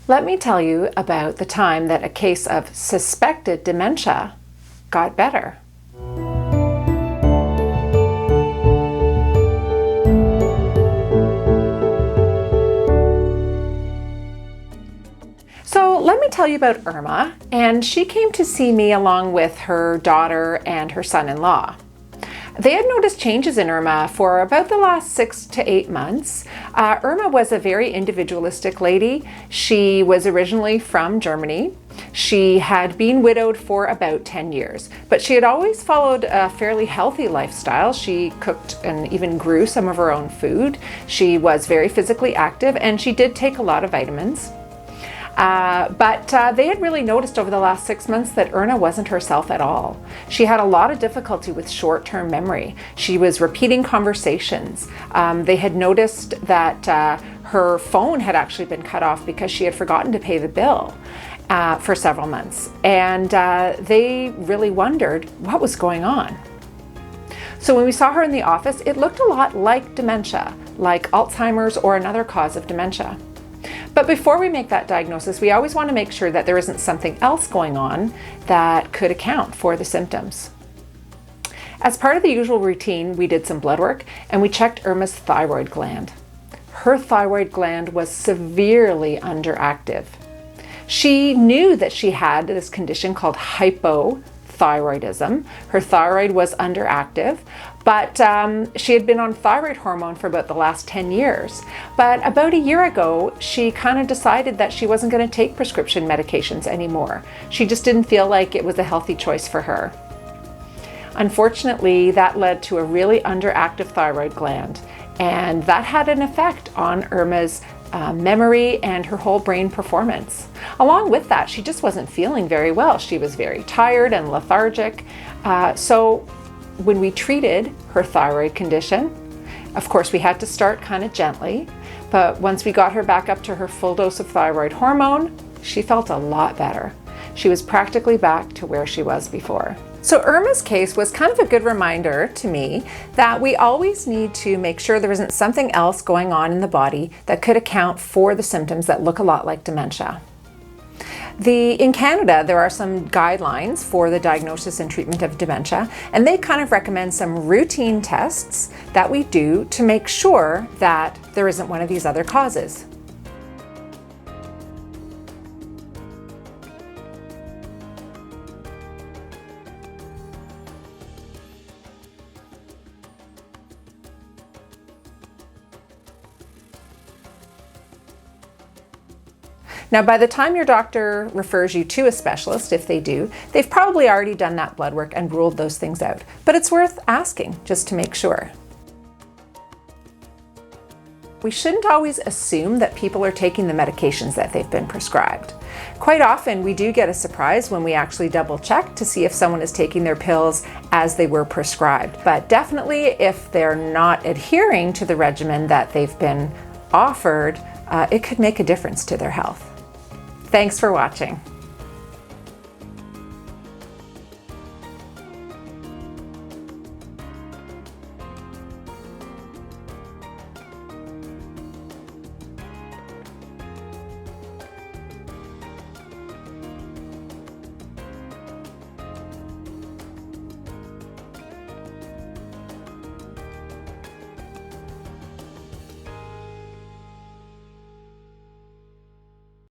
Let me tell you about the time that a case of suspected dementia got better. So let me tell you about Irma, and she came to see me along with her daughter and her son-in-law. They had noticed changes in Irma for about the last 6 to 8 months. Irma was a very individualistic lady. She was originally from Germany. She had been widowed for about 10 years, but she had always followed a fairly healthy lifestyle. She cooked and even grew some of her own food. She was very physically active, and she did take a lot of vitamins. But they had really noticed over the last 6 months that Irma wasn't herself at all. She had a lot of difficulty with short-term memory. She was repeating conversations. They had noticed that her phone had actually been cut off because she had forgotten to pay the bill for several months. And they really wondered what was going on. So when we saw her in the office, it looked a lot like dementia, like Alzheimer's or another cause of dementia. But before we make that diagnosis, we always want to make sure that there isn't something else going on that could account for the symptoms. As part of the usual routine, we did some blood work and we checked Irma's thyroid gland. Her thyroid gland was severely underactive. She knew that she had this condition called hypothyroidism. Her thyroid was underactive, but she had been on thyroid hormone for about the last 10 years. But about a year ago, she kind of decided that she wasn't going to take prescription medications anymore. She just didn't feel like it was a healthy choice for her. Unfortunately, that led to a really underactive thyroid gland, and that had an effect on Irma's memory and her whole brain performance. Along with that, she just wasn't feeling very well. She was very tired and lethargic. So when we treated her thyroid condition, of course, we had to start kind of gently, but once we got her back up to her full dose of thyroid hormone, she felt a lot better. She was practically back to where she was before. So Irma's case was kind of a good reminder to me that we always need to make sure there isn't something else going on in the body that could account for the symptoms that look a lot like dementia. In Canada, there are some guidelines for the diagnosis and treatment of dementia, and they kind of recommend some routine tests that we do to make sure that there isn't one of these other causes. Now, by the time your doctor refers you to a specialist, if they do, they've probably already done that blood work and ruled those things out. But it's worth asking just to make sure. We shouldn't always assume that people are taking the medications that they've been prescribed. Quite often, we do get a surprise when we actually double check to see if someone is taking their pills as they were prescribed. But definitely, if they're not adhering to the regimen that they've been offered, it could make a difference to their health. Thanks for watching.